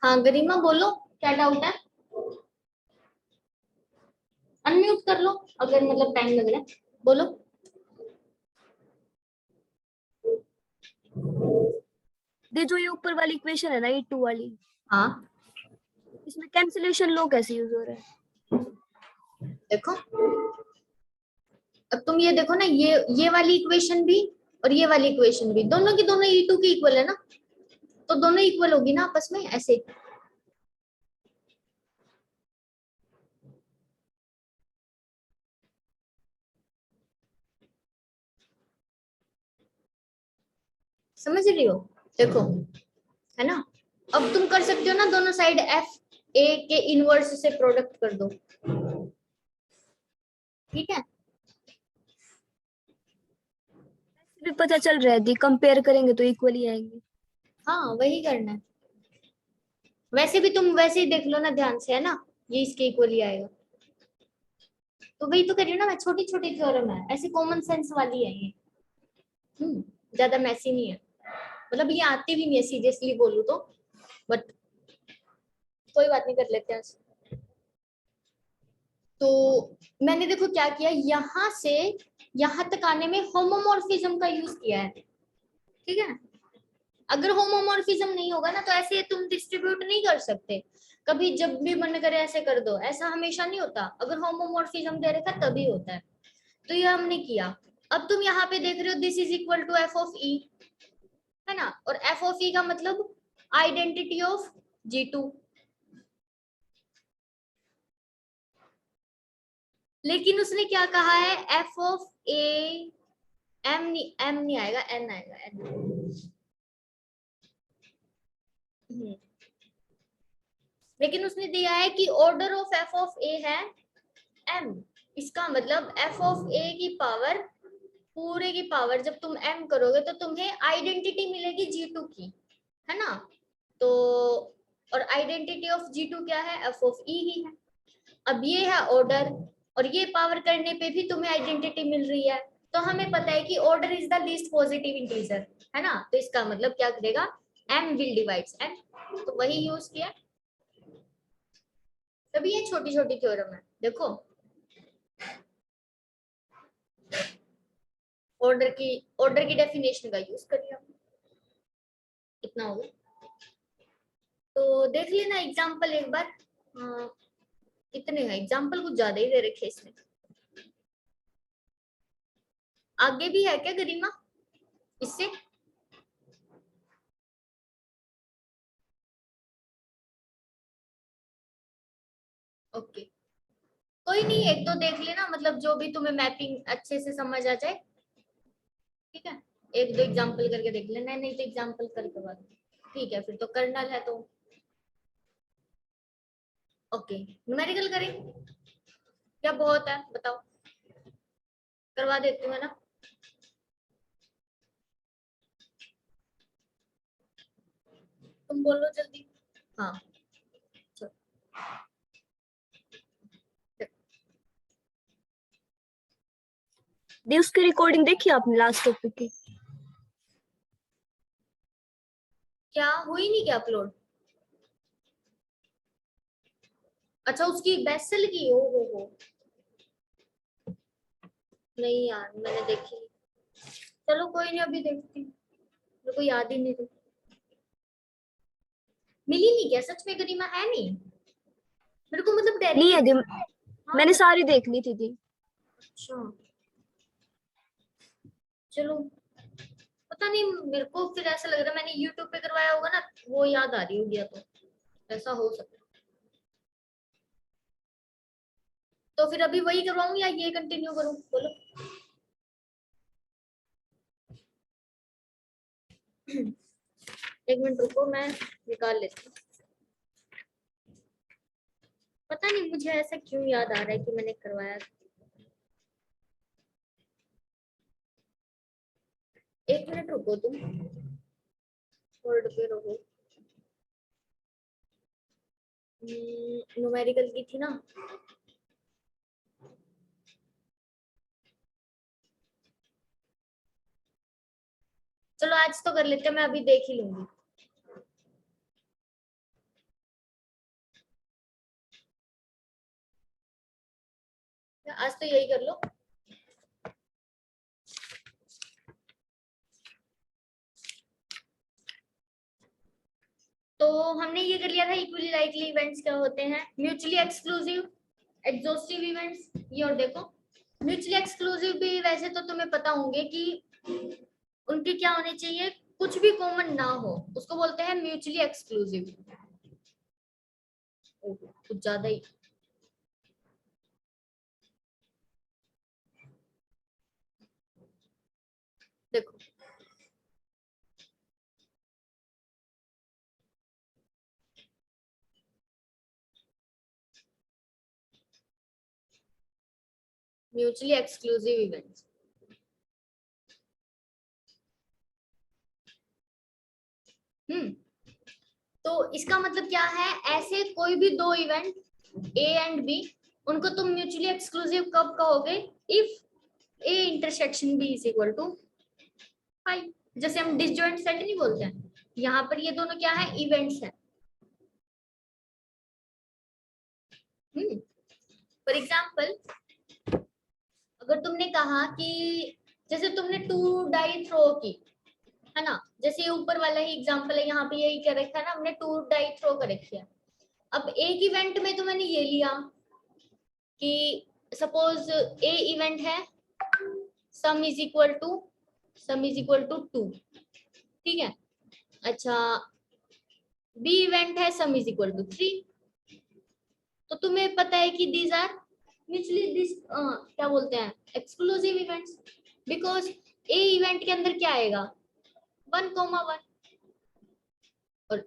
हाँ गरिमा बोलो, क्या डाउट है? अनम्यूट कर लो अगर मतलब टाइम लग रहा है, बोलो। ये जो ये ऊपर वाली इक्वेशन है ना, ये 2 वाली, हाँ इसमें कैंसिलेशन लॉ कैसे यूज हो रहा है? देखो, अब तुम ये देखो ना, ये वाली इक्वेशन भी और ये वाली इक्वेशन भी दोनों की दोनों E2 की इक्वल है ना, तो दोनों इक्वल होगी ना आपस में ऐसे। समझ रही हो? देखो, है ना। अब तुम कर सकते हो ना, दोनों साइड एफ ए के इनवर्स से प्रोडक्ट कर दो, ठीक है। भी पता चल रहा है दी, कंपेयर करेंगे तो इक्वल ही आएंगे। हाँ वही करना है। वैसे भी तुम वैसे ही देख लो ना ध्यान से, है ना, ये इसके इक्वल ही आएगा। तो वही तो कर रही हूँ ना मैं, छोटी छोटी थ्योरम है, ऐसे कॉमन सेंस वाली है ये। ज्यादा मैसी नहीं है, मतलब ये आती भी नहीं है सीरियसली बोलूं तो, बट कोई बात नहीं, कर लेते हैं। तो मैंने देखो क्या किया, यहां से यहां तक आने में होमोमॉर्फिज्म का यूज किया है, ठीक है। अगर होमोमॉर्फिज्म नहीं होगा ना तो ऐसे तुम डिस्ट्रीब्यूट नहीं कर सकते। कभी जब भी मन करे ऐसे कर दो, ऐसा हमेशा नहीं होता, अगर होमोमॉर्फिज्म दे रखा तभी होता है। तो ये हमने किया। अब तुम यहाँ पे देख रहे हो this is equal to F of E, है ना, और एफ ऑफ ई का मतलब आइडेंटिटी ऑफ G2। लेकिन उसने क्या कहा है, एफ ऑफ ए, एम नहीं आएगा, एन आएगा, एन। लेकिन उसने दिया है कि ऑर्डर ऑफ एफ ऑफ ए है एम। इसका मतलब एफ ऑफ ए की पावर, पूरे की पावर जब तुम एम करोगे तो तुम्हें आइडेंटिटी मिलेगी G2 की, है ना। तो और आइडेंटिटी ऑफ G2 क्या है, एफ ऑफ ई ही है। अब ये है ऑर्डर, और ये पावर करने पे भी तुम्हें आइडेंटिटी मिल रही है। तो हमें पता है कि order is the least positive integer, है ना। तो इसका मतलब क्या करेगा, एम विल डिवाइड्स एन। तो वही यूज किया। तभी ये छोटी छोटी थ्योरम है, देखो। ऑर्डर की डेफिनेशन का यूज करिए, इतना होगा। तो देख लेना एग्जांपल एक बार। कितने हैं एग्जांपल, कुछ ज्यादा ही दे रखे इसमें। आगे भी है क्या गरिमा इससे? ओके, कोई नहीं, एक दो देख लेना, मतलब जो भी तुम्हें मैपिंग अच्छे से समझ आ जाए, ठीक है। एक दो एग्जांपल करके देख लेना, नहीं तो एग्जांपल करके बाद, ठीक है। फिर तो कर्नल है तो ओके। न्यूमेरिकल करें, क्या बहुत है बताओ, करवा देती हूँ, है ना। तुम बोलो जल्दी। हाँ चलो। दी उसकी रिकॉर्डिंग देखी आपने लास्ट टॉपिक की? क्या हुई नहीं क्या अपलोड? अच्छा उसकी बेसल की, हो नहीं यार मैंने देखी नहीं। चलो कोई नहीं, अभी देखती हूँ, मेरे को याद ही नहीं रही। मिली नहीं क्या सच में गरिमा, है नहीं मेरे को, मतलब नहीं है दी, डायरेक्टली। हाँ मैंने सारी देख ली थी दी। अच्छा चलो, पता नहीं, मेरे को फिर ऐसा लग रहा है मैंने यूट्यूब पे करवाया होगा ना, वो याद आ रही होगी, या तो ऐसा हो सकता है। तो फिर अभी वही करवाऊँ या ये कंटिन्यू करूँ, बोलो। एक मिनट रुको, मैं निकाल लेती हूँ। पता नहीं मुझे ऐसा क्यों याद आ रहा है कि मैंने करवाया था। एक मिनट रुको तुम, होल्ड पे रहो। न्यूमेरिकल की थी ना। चलो आज तो कर लेते हैं, मैं अभी देख ही लूंगी। आज तो यही कर लो। तो हमने ये कर लिया था इक्वली लाइकली इवेंट्स क्या होते हैं, म्यूचुअली एक्सक्लूसिव, एग्जॉस्टिव इवेंट्स। ये और देखो म्यूचुअली एक्सक्लूसिव भी वैसे तो तुम्हें पता होंगे कि उनके क्या होने चाहिए, कुछ भी कॉमन ना हो, उसको बोलते हैं म्यूचुअली एक्सक्लूसिव। कुछ ज्यादा ही। देखो म्यूचुअली एक्सक्लूसिव इवेंट्स, तो इसका मतलब क्या है, ऐसे कोई भी दो इवेंट ए एंड बी, उनको तुम म्यूचुअली एक्सक्लूसिव कब कहोगे, if A intersection B is equal to 5। जैसे हम डिसजॉइंट सेट नहीं बोलते हैं, यहाँ पर ये दोनों क्या है, इवेंट्स है। फॉर एग्जाम्पल अगर तुमने कहा कि जैसे तुमने 2 डाई थ्रो की, है ना, जैसे ये ऊपर वाला ही एग्जांपल है, यहाँ पे यही कर रखा है ना, हमने 2 डाई थ्रो कर रखी है। अब एक इवेंट में तो मैंने ये लिया कि सपोज ए इवेंट है सम इज इक्वल टू 2, ठीक है। अच्छा बी इवेंट है सम इज इक्वल टू 3, तो तुम्हें पता है कि दीज आर म्यूचुअली दिस क्या बोलते हैं, exclusive events, because A event के अंदर क्या आएगा, 1,1, और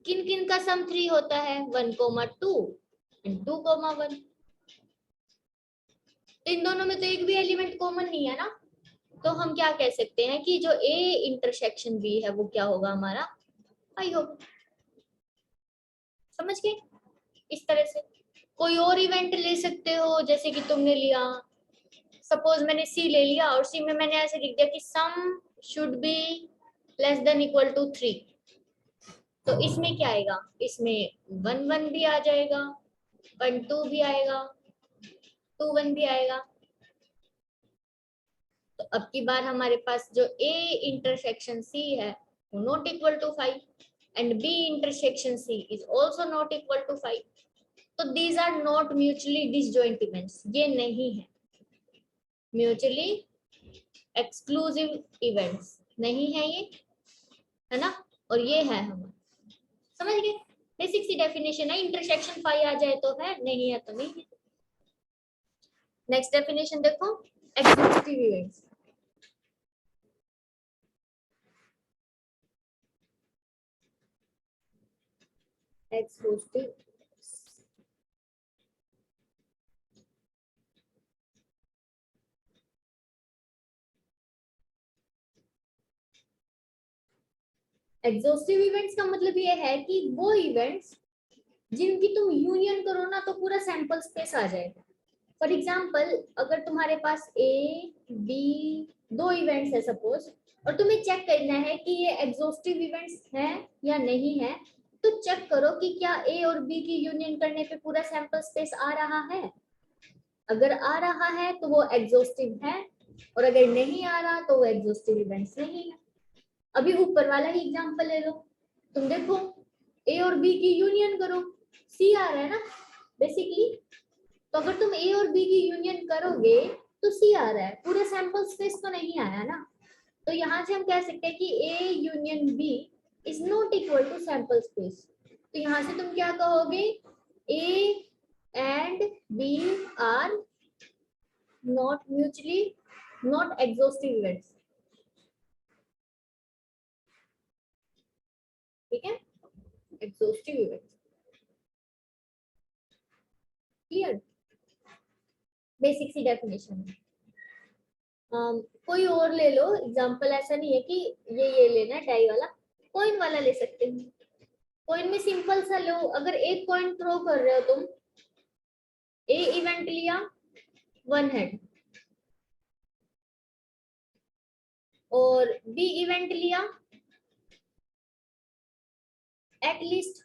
किन किन का सम 3 होता है, 1,2 एंड 2,1। तो इन दोनों में तो एक भी एलिमेंट कॉमन नहीं है ना, तो हम क्या कह सकते हैं कि जो ए इंटरसेक्शन बी है वो क्या होगा हमारा, आई होगा। समझ गए? इस तरह से कोई और इवेंट ले सकते हो, जैसे कि तुमने लिया सपोज मैंने सी ले लिया और सी में मैंने ऐसे लिख दिया कि sum should be less than equal to 3, तो इसमें क्या आएगा, इसमें 1,1 भी आ जाएगा, 1,2 भी आएगा, 2,1 भी आएगा। तो अब की बार हमारे पास जो ए इंटरसेक्शन सी है वो not equal to 5 and B intersection C is also not equal to 5, तो these are not mutually disjoint events, ये नहीं है म्यूचुअली एक्सक्लूसिव इवेंट्स, नहीं है ये, है ना, और ये है हमारा। समझ गए? बेसिक सी डेफिनेशन है, इंटरसेक्शन 5 आ जाए तो है, नहीं है तो नहीं है। नेक्स्ट डेफिनेशन देखो, exclusive events. Exclusive exhaustive events का मतलब ये है कि वो इवेंट्स जिनकी तुम यूनियन करो ना तो पूरा सैंपल स्पेस आ जाएगा। फॉर एग्जाम्पल अगर तुम्हारे पास ए बी दो इवेंट्स है सपोज, और तुम्हें चेक करना है कि ये एग्जॉस्टिव इवेंट्स हैं या नहीं है, तो चेक करो कि क्या ए और बी की यूनियन करने पे पूरा सैंपल स्पेस आ रहा है। अगर आ रहा है तो वो एग्जॉस्टिव है, और अगर नहीं आ रहा तो वो एग्जॉस्टिव इवेंट्स नहीं है। अभी ऊपर वाला ही एग्जांपल ले लो, तुम देखो ए और बी की यूनियन करो, सी आ रहा है ना बेसिकली, तो अगर तुम ए और बी की यूनियन करोगे तो सी आ रहा है, पूरा सैंपल स्पेस तो नहीं आया ना। तो यहाँ से हम कह सकते हैं कि A union B is not equal to sample space. तो यहाँ से तुम क्या कहोगे, A and B are not mutually not exhaustive events, ठीक है, एग्जॉस्टिव इवेंट्स। क्लियर? बेसिक सी डेफिनेशन है। कोई और ले लो एग्जांपल, ऐसा नहीं है कि ये लेना है डाई वाला, कॉइन वाला ले सकते हो। कॉइन में सिंपल सा लो, अगर एक कॉइन थ्रो कर रहे हो तुम, ए इवेंट लिया 1 हेड और बी इवेंट लिया एटलीस्ट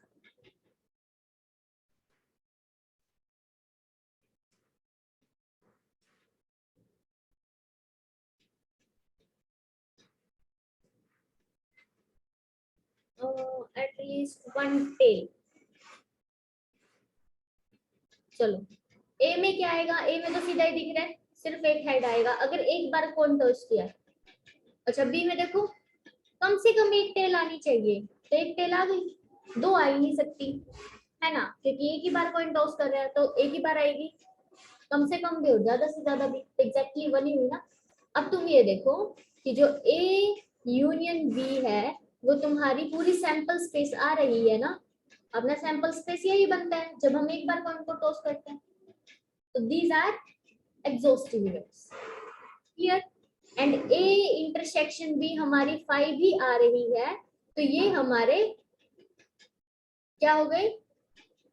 एटलीस्ट वन टेल। चलो ए में क्या आएगा, ए में तो सीधा ही दिख रहा है, सिर्फ एक हेड आएगा अगर एक बार कौन टॉस किया। अच्छा बी में देखो कम से कम एक टेल आनी चाहिए, तो एक टेल आ गई, दो आ ही नहीं सकती है ना, क्योंकि एक ही बार कॉइन टॉस कर रहा है तो एक ही बार आएगी, कम से कम भी और ज्यादा से ज्यादा भी, एग्जैक्टली वन ही हुई ना। अब तुम ये देखो कि जो ए यूनियन बी है वो तुम्हारी पूरी सैंपल स्पेस आ रही है ना, अपना सैंपल स्पेस यही बनता है जब हम एक बार कॉइन को टॉस करते हैं। तो these are exhaustive events here, and A intersection भी हमारी 5 ही आ रही है, तो ये हमारे क्या हो गए,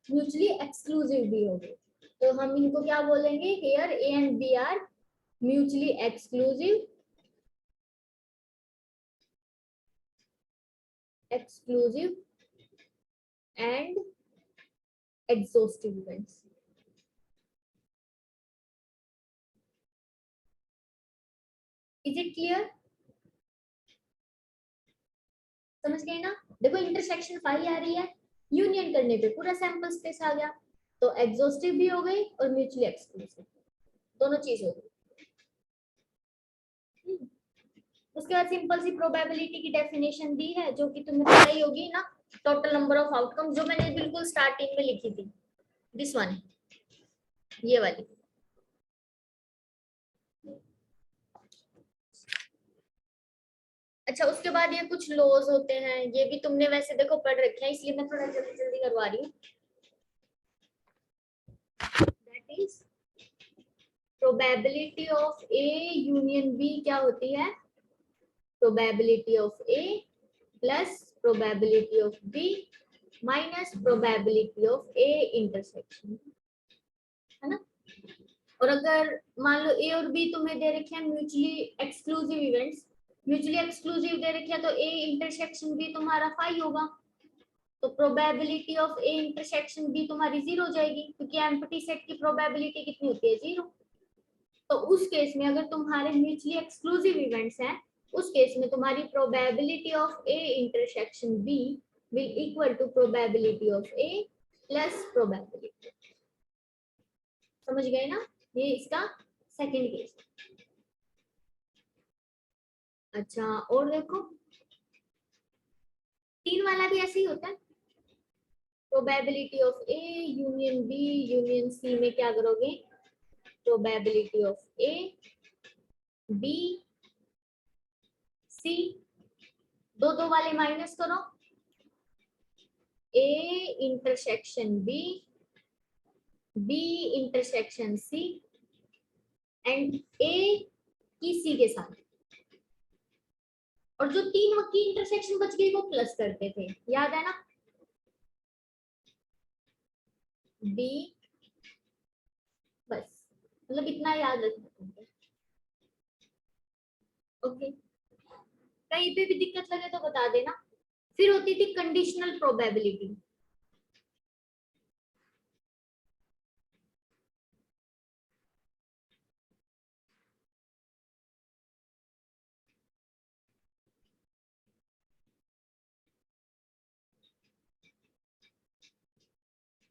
म्यूचुअली एक्सक्लूसिव भी हो गए। तो हम इनको क्या बोलेंगे, here A and B are mutually exclusive and exhaustive events. Is it clear? समझ गए ना? देखो इंटरसेक्शन 5 आ रही है, यूनियन करने पे पूरा सैंपल स्पेस आ गया, तो एग्जॉस्टिव भी हो गई और म्यूचुअली एक्सक्लूसिव, दोनों चीज हो गई। उसके बाद सिंपल सी प्रोबेबिलिटी की डेफिनेशन दी है जो कि तुम्हें पता ही होगी ना, टोटल नंबर ऑफ आउटकम, जो मैंने बिल्कुल स्टार्टिंग में लिखी थी, दिस वन, ये वाली। अच्छा उसके बाद ये कुछ लॉज होते हैं, ये भी तुमने वैसे देखो पढ़ रखे हैं, इसलिए मैं थोड़ा जल्दी जल्दी करवा रही हूँ। That is probability of A union B क्या होती है, probability of A plus probability of B minus probability of A intersection, है ना। और अगर मान लो ए और बी तुम्हें दे रखे हैं mutually exclusive events, mutually exclusive दे रखे हैं, तो ए इंटरसेक्शन बी तुम्हारा 5 होगा, तो probability of A intersection B तुम्हारी 0 हो जाएगी, क्योंकि एम्प्टी सेट की प्रोबेबिलिटी कितनी होती है, 0। तो उस केस में अगर तुम्हारे म्यूचुअली एक्सक्लूसिव इवेंट्स हैं, उस केस में तुम्हारी probability of A intersection B will equal to probability of A plus probability. समझ गए ना, ये इसका सेकंड केस। अच्छा और देखो 3 वाला भी ऐसे ही होता है, probability of A union B union C में क्या करोगे, probability of A B C, दो दो वाले माइनस करो, A intersection B, B intersection C and A की सी के साथ, और जो 3 की इंटरसेक्शन बच गई वो प्लस करते थे, याद है ना, बी, बस मतलब इतना याद रखना। ओके कहीं पे भी दिक्कत लगे तो बता देना। फिर होती थी कंडीशनल प्रोबेबिलिटी,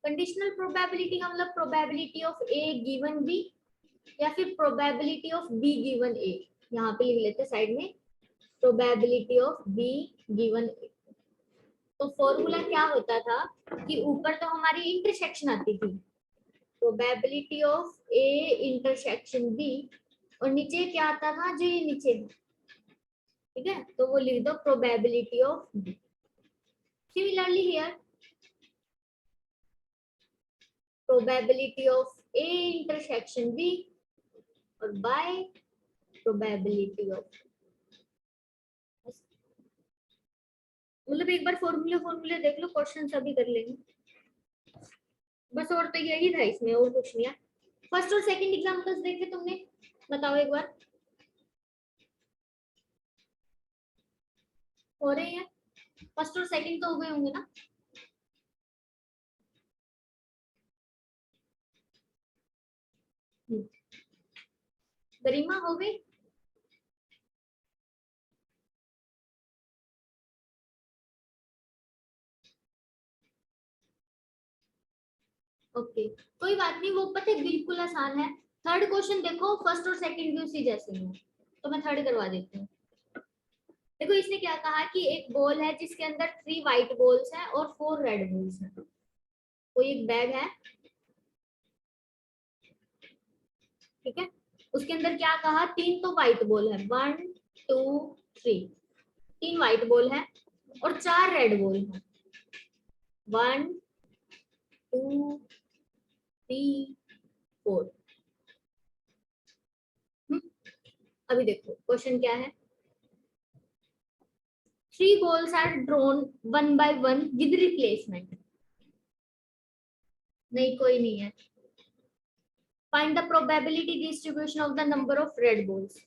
कंडीशनल प्रोबेबिलिटी का मतलब probability of A given B या फिर probability of B given A, यहाँ पे लिख लेते साइड में, probability of B given A. तो फॉर्मूला क्या होता था कि ऊपर तो हमारी इंटरसेक्शन आती थी, probability of A intersection B, और नीचे क्या आता था, जो ये नीचे, ठीक है, तो वो लिख दो probability of B. Similarly here probability of A intersection B और बाय प्रोबेबिलिटी ऑफ, मतलब एक बार फॉर्मूले फॉर्मूले देख लो, क्वेश्चन सभी कर लेंगे बस, और तो यही था इसमें, और कुछ नहीं है। फर्स्ट और सेकंड एग्जांपल्स देखे तुमने, बताओ एक बार, हो रहे हैं, फर्स्ट और सेकंड तो हो गए होंगे ना। गरिमा हो गई? ओके कोई बात नहीं, वो पता है बिल्कुल आसान है। थर्ड क्वेश्चन देखो, फर्स्ट और सेकंड भी उसी जैसे ही है, तो मैं थर्ड करवा देती हूँ। देखो इसने क्या कहा कि एक बॉल है जिसके अंदर 3 व्हाइट बॉल्स हैं और 4 रेड बॉल्स हैं। कोई एक बैग है, ठीक है, उसके अंदर क्या कहा, 3 तो व्हाइट बॉल है, 1 2 3, 3 व्हाइट बॉल है और 4 रेड बॉल है, 1 2 3 4। अभी देखो क्वेश्चन क्या है, 3 balls are drawn one by one with replacement। नहीं कोई नहीं है। Find the probability distribution of the number of red balls।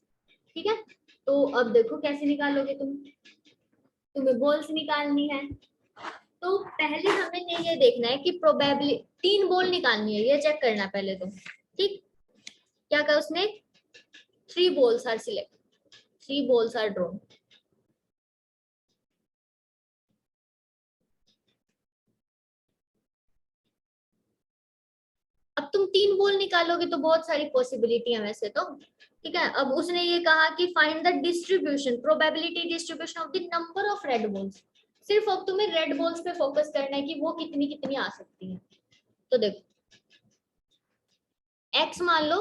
ठीक है, तो अब देखो कैसे निकालोगे तुम्हें बॉल्स निकालनी है। तो पहले हमें ये देखना है कि प्रोबेबिलिटी, 3 बॉल निकालनी है, ये चेक करना पहले तो। ठीक, क्या कहा उसने, 3 balls are select, 3 balls are drawn। अब तुम 3 बॉल निकालोगे तो बहुत सारी पॉसिबिलिटी है वैसे तो। ठीक है, अब उसने ये कहा कि find the distribution, probability distribution of the number of red balls. सिर्फ अब तुम्हें रेड बॉल्स पे फोकस करना है कि वो कितनी कितनी आ सकती है। तो देखो x मान लो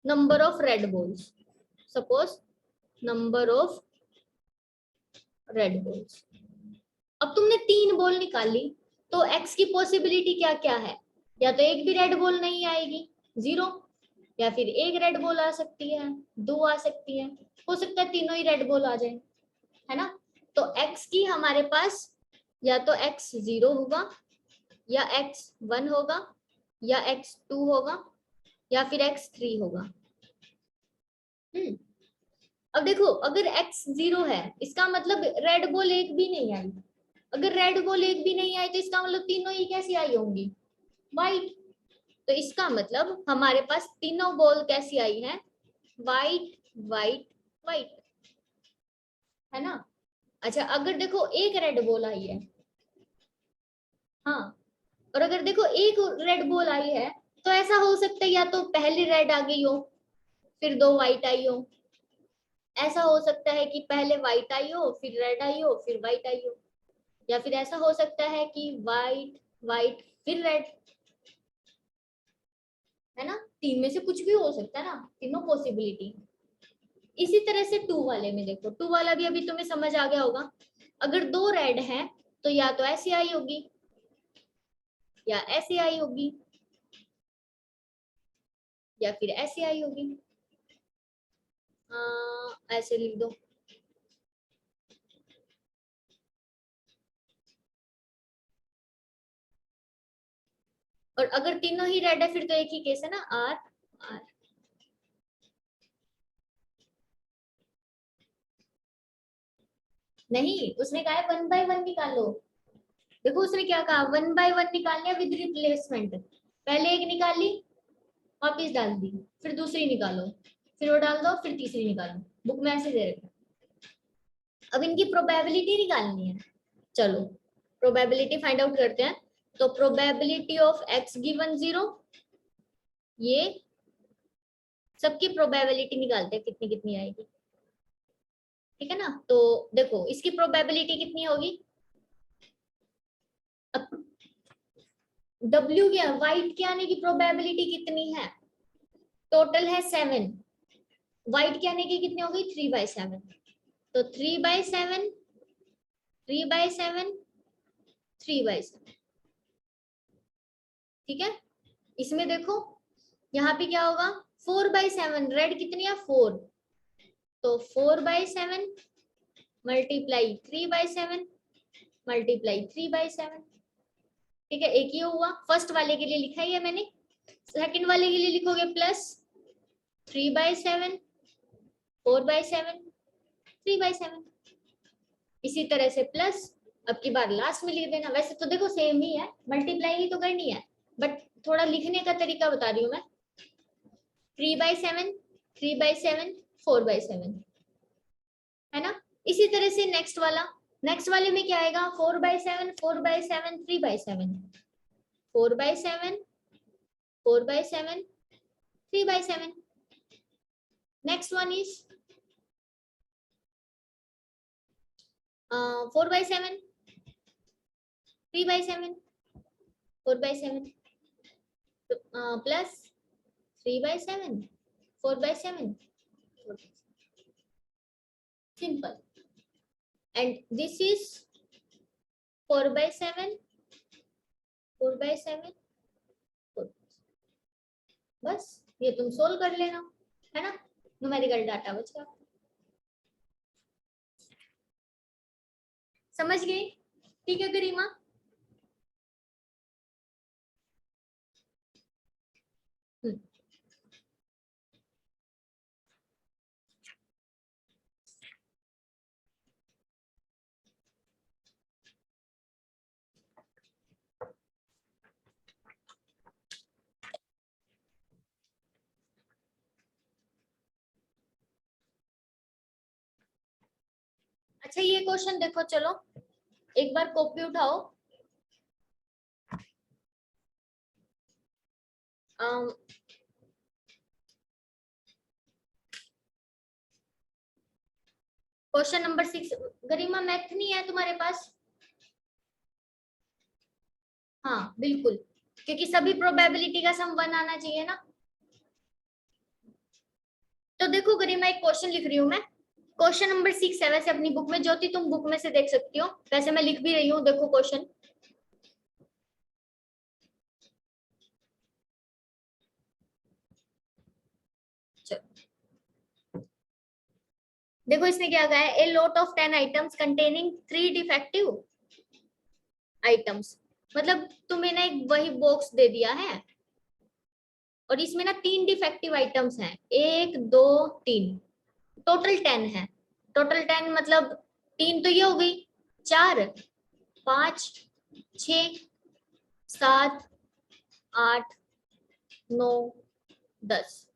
number of red balls, suppose number of red balls. अब तुमने 3 बॉल निकाली, तो x की पॉसिबिलिटी क्या क्या है, या तो एक भी रेड बॉल नहीं आएगी 0, या फिर एक रेड बॉल आ सकती है, 2 आ सकती है, हो सकता है तीनों ही रेड बॉल आ जाए, है ना। तो x की हमारे पास या तो x 0 होगा, या x 1 होगा, या x 2 होगा, या फिर x 3 होगा। अब देखो अगर x 0 है, इसका मतलब रेड बॉल एक भी नहीं आई। अगर रेड बॉल एक भी नहीं आई तो इसका मतलब तीनों ही कैसी आई होंगी, व्हाइट। तो इसका मतलब हमारे पास तीनों बॉल कैसी आई है, व्हाइट व्हाइट व्हाइट, है ना। अच्छा अगर देखो एक रेड बॉल आई है, हाँ, और अगर देखो एक रेड बॉल आई है, तो ऐसा हो सकता है या तो पहले रेड आ गई हो, फिर 2 व्हाइट आई हो। ऐसा हो सकता है कि पहले व्हाइट आई हो, फिर रेड आई हो, फिर व्हाइट आई हो। या फिर ऐसा हो सकता है कि व्हाइट व्हाइट फिर रेड, है ना। 3 में से कुछ भी हो सकता है ना, तीनों पॉसिबिलिटी। इसी तरह से 2 वाले में देखो, 2 वाला भी अभी तुम्हें समझ आ गया होगा। अगर 2 रेड है तो या तो ऐसी आई होगी या ऐसी आई होगी या फिर ऐसी आई होगी। ऐसे लिख दो। और अगर तीनों ही रेड है फिर तो एक ही केस है ना, आर आर। नहीं, उसने कहा है 1 बाय 1 निकालो। देखो उसने क्या कहा, 1 बाय 1 निकालने विद रिप्लेसमेंट। पहले एक निकाली, वापिस डाल दी, फिर दूसरी निकालो, फिर वो डाल दो, फिर तीसरी निकालो। बुक में ऐसे दे रखा। अब इनकी प्रोबेबिलिटी निकालनी है। चलो प्रोबेबिलिटी फाइंड आउट करते हैं। तो प्रोबेबिलिटी ऑफ x गिवन 0, ये सबकी प्रोबेबिलिटी निकालते हैं कितनी कितनी आएगी। ठीक है ना, तो देखो इसकी प्रोबेबिलिटी कितनी होगी, W क्या, व्हाइट के आने की प्रोबेबिलिटी कितनी है, टोटल है 7, व्हाइट के आने की कितनी होगी 3/7। तो 3/7 3/7 3/7। ठीक है, इसमें देखो यहाँ पे क्या होगा, 4/7, रेड कितनी है 4, तो 4/7 मल्टीप्लाई 3/7 मल्टीप्लाई 3/7। ठीक है, एक ही हुआ, फर्स्ट वाले के लिए लिखा ही है मैंने। सेकंड वाले के लिए लिखोगे प्लस 3/7 4/7 3/7। इसी तरह से प्लस, अब की बार लास्ट में लिख देना। वैसे तो देखो सेम ही है, मल्टीप्लाई ही तो करनी है, बट थोड़ा लिखने का तरीका बता रही हूँ मैं। 3/7 3/7 4/7, है ना। इसी तरह से नेक्स्ट वाला, नेक्स्ट वाले में क्या आएगा, 4/7 4/7 3/7। 4/7, 4/7, 3/7. Next one is 4/7, 3/7, 4/7 plus 3/7, 4/7. Simple. And this is 4/7, 4/7, 4. बस ये तुम सोल्व कर लेना, है ना, न्यूमेरिकल डाटा बच गया। समझ गए? ठीक है गरिमा। अच्छा ये क्वेश्चन देखो, चलो एक बार कॉपी उठाओ। Question number 6। गरिमा मैथ नहीं है तुम्हारे पास? हाँ बिल्कुल, क्योंकि सभी प्रोबेबिलिटी का सम 1 आना चाहिए ना। तो देखो गरिमा एक क्वेश्चन लिख रही हूँ मैं। क्वेश्चन नंबर 6 है वैसे अपनी बुक में, ज्योति तुम बुक में से देख सकती हो, वैसे मैं लिख भी रही हूँ, देखो क्वेश्चन। देखो इसने क्या कहा है, a lot of 10 items containing 3 defective items. मतलब तुम्हें ना एक वही बॉक्स दे दिया है और इसमें ना 3 डिफेक्टिव आइटम्स हैं, 1 2 3, टोटल 10 है। टोटल 10 मतलब 3 तो ये हो गई, 4 5 6 7 8 9 10।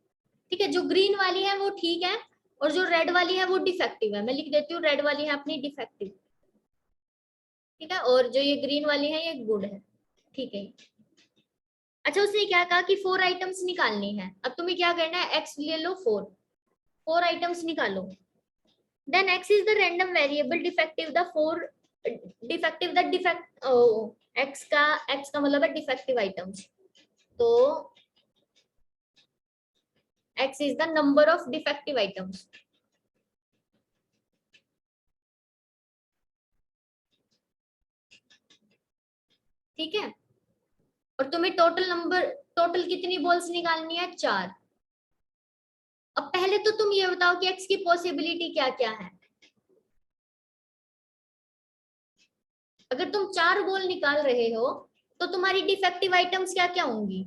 ठीक है, जो ग्रीन वाली है वो ठीक है और जो रेड वाली है वो डिफेक्टिव है। मैं लिख देती हूँ, रेड वाली है अपनी डिफेक्टिव, ठीक है, और जो ये ग्रीन वाली है ये गुड है। ठीक है। अच्छा उसने क्या कहा कि 4 आइटम्स निकालनी है। अब तुम्हें क्या करना है, एक्स ले लो, 4 आइटम्स निकालो। Then X is the random variable defective the 4 defective the defect X का मतलब है डिफेक्टिव आइटम्स। तो x is the number of defective items। ठीक है, और तुम्हें टोटल कितनी बॉल्स निकालनी है, 4। अब पहले तो तुम ये बताओ कि x की पॉसिबिलिटी क्या क्या है। अगर तुम 4 बॉल निकाल रहे हो तो तुम्हारी डिफेक्टिव आइटम्स क्या क्या होंगी।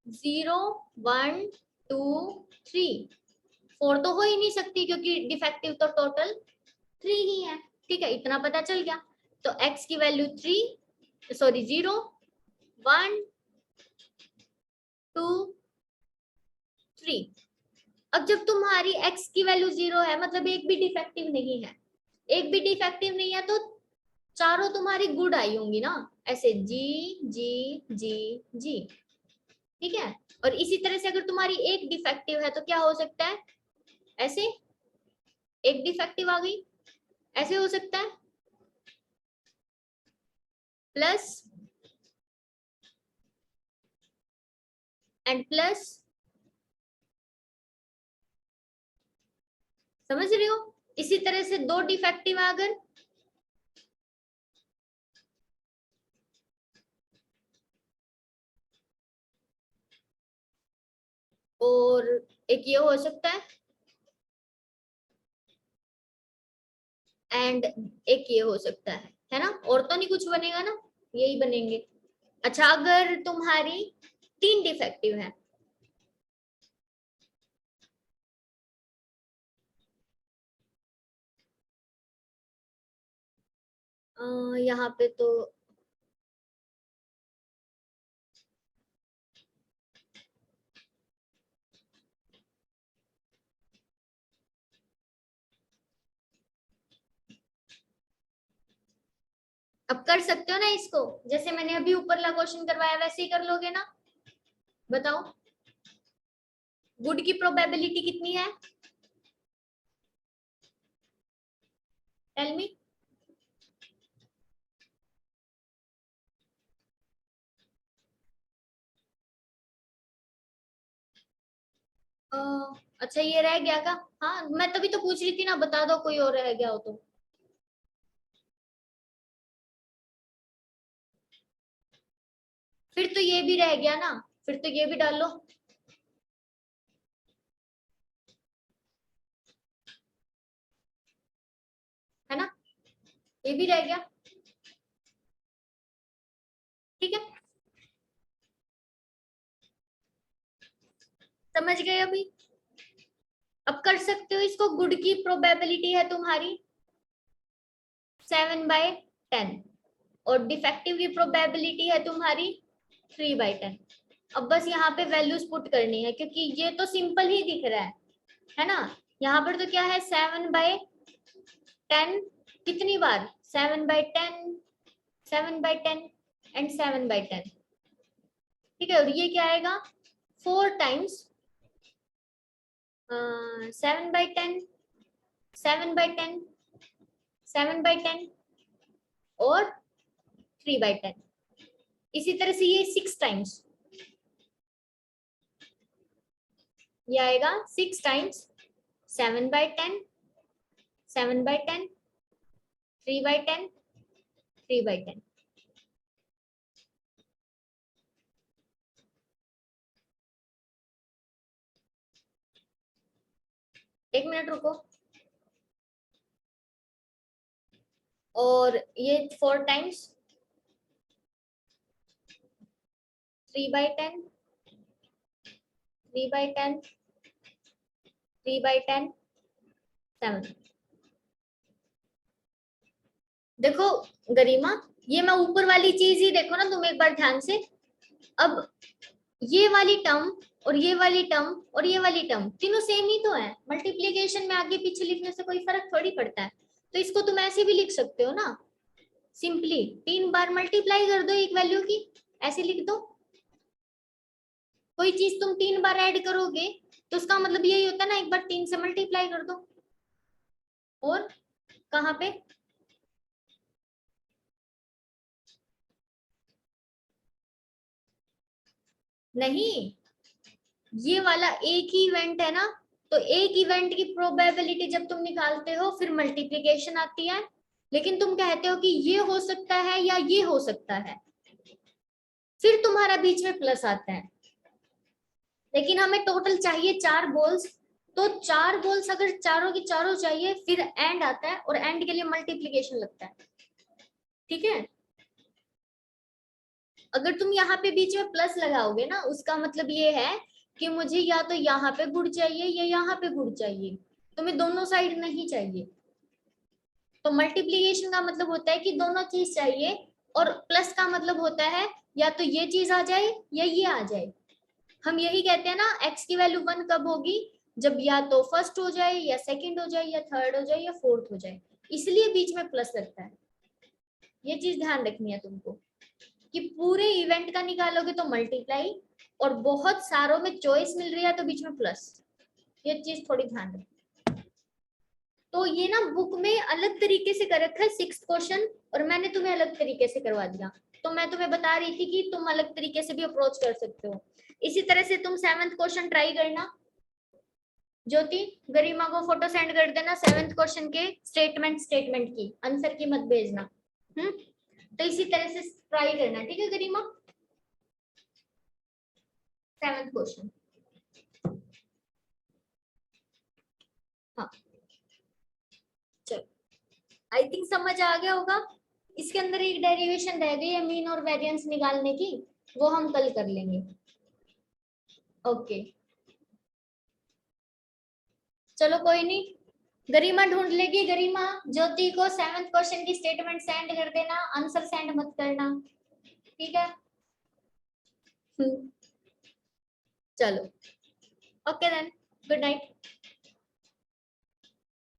0 1 2 3, 4 तो हो ही नहीं सकती क्योंकि डिफेक्टिव तो टोटल 3 ही है। ठीक है, इतना पता चल गया। तो x की वैल्यू 0 1 2 3। अब जब तुम्हारी x की वैल्यू 0 है मतलब एक भी डिफेक्टिव नहीं है, एक भी डिफेक्टिव नहीं है तो चारों तुम्हारी गुड आई होंगी ना, ऐसे जी जी जी जी। ठीक है, और इसी तरह से अगर तुम्हारी एक डिफेक्टिव है तो क्या हो सकता है, ऐसे एक डिफेक्टिव आ गई, ऐसे हो सकता है, प्लस एंड प्लस। समझ रहे हो? इसी तरह से 2 डिफेक्टिव अगर, और एक ये हो सकता है, एंड एक ये हो सकता है ना, और तो नहीं कुछ बनेगा ना, यही बनेंगे। अच्छा अगर तुम्हारी 3 डिफेक्टिव है, यहाँ पे तो कर सकते हो ना इसको, जैसे मैंने अभी ऊपरला क्वेश्चन करवाया वैसे ही कर लोगे ना? बताओ वुड की प्रोबेबिलिटी कितनी है? Tell me. अच्छा ये रह गया का? हाँ मैं तभी तो पूछ रही थी ना, बता दो कोई और रह गया हो तो। फिर तो ये भी रह गया ना, फिर तो ये भी डाल लो। है ना, ये भी रह गया। ठीक है, समझ गए अभी? अब कर सकते हो इसको। गुड की प्रोबेबिलिटी है तुम्हारी 7/10 और डिफेक्टिव की प्रोबेबिलिटी है तुम्हारी 3/10। अब बस यहाँ पे वैल्यूज पुट करनी है, क्योंकि ये तो सिंपल ही दिख रहा है ना। यहाँ पर तो क्या है 7/10 कितनी बार? 7/10, 7/10 एंड 7/10। ठीक है, और ये क्या आएगा 4 टाइम्स 7/10, 7/10, 7/10 और 3/10। इसी तरह से ये 6 टाइम्स, ये आएगा 6 टाइम्स 7/10, 7/10, 3/10, 3/10। एक मिनट रुको। और ये 4 टाइम्स 3/10, 3/10, 3/10, 7। देखो गरिमा, ये मैं ऊपर वाली चीज ही देखो ना तुम एक बार ध्यान से। अब ये वाली टर्म और ये वाली टर्म और ये वाली टर्म तीनों सेम ही तो है। मल्टीप्लीकेशन में आगे पीछे लिखने से कोई फर्क थोड़ी पड़ता है। तो इसको तुम ऐसे भी लिख सकते हो ना, सिंपली 3 बार मल्टीप्लाई कर दो एक वैल्यू की, ऐसे लिख दो। कोई चीज तुम 3 बार ऐड करोगे तो उसका मतलब यही होता है ना, एक बार 3 से मल्टीप्लाई कर दो। और कहाँ पे? नहीं, ये वाला एक ही इवेंट है ना, तो एक इवेंट की प्रोबेबिलिटी जब तुम निकालते हो फिर मल्टीप्लिकेशन आती है। लेकिन तुम कहते हो कि ये हो सकता है या ये हो सकता है, फिर तुम्हारा बीच में प्लस आता है। लेकिन हमें टोटल चाहिए 4 बॉल्स, तो 4 बॉल्स अगर चारों की चारों चाहिए फिर एंड आता है, और एंड के लिए मल्टीप्लिकेशन लगता है। ठीक है, अगर तुम यहाँ पे बीच में प्लस लगाओगे ना, उसका मतलब ये है कि मुझे या तो यहाँ पे गुड़ चाहिए या यहाँ पे गुड़ चाहिए, तुम्हें दोनों साइड नहीं चाहिए। तो मल्टीप्लीकेशन का मतलब होता है कि दोनों चीज चाहिए, और प्लस का मतलब होता है या तो ये चीज आ जाए या ये आ जाए। हम यही कहते हैं ना, x की वैल्यू 1 कब होगी? जब या तो फर्स्ट हो जाए या सेकंड हो जाए या थर्ड हो जाए या फोर्थ हो जाए, इसलिए बीच में प्लस लगता है। ये चीज ध्यान रखनी है तुमको कि पूरे इवेंट का निकालोगे तो मल्टीप्लाई, और बहुत सारों में चॉइस मिल रही है तो बीच में प्लस। ये चीज थोड़ी ध्यान रखना। तो ये ना बुक में अलग तरीके से कर रखा है 6th क्वेश्चन, और मैंने तुम्हें अलग तरीके से करवा दिया। तो मैं तुम्हें बता रही थी कि तुम अलग तरीके से भी अप्रोच कर सकते हो। इसी तरह से तुम 7th क्वेश्चन ट्राई करना। ज्योति, गरिमा को फोटो सेंड कर देना 7th क्वेश्चन के स्टेटमेंट की, आंसर की मत भेजना। तो इसी तरह से ट्राई करना, ठीक है गरिमा? 7th question. हाँ चलो, आई थिंक समझ आ गया होगा। इसके अंदर एक डेरिवेशन रह गई है मीन और वेरिएंस निकालने की, वो हम कल कर लेंगे। ओके चलो कोई नहीं, गरिमा ढूंढ लेगी। गरिमा ज्योति को 7th क्वेश्चन की स्टेटमेंट सेंड कर देना, आंसर सेंड मत करना, ठीक है? चलो ओके देन, गुड नाइट।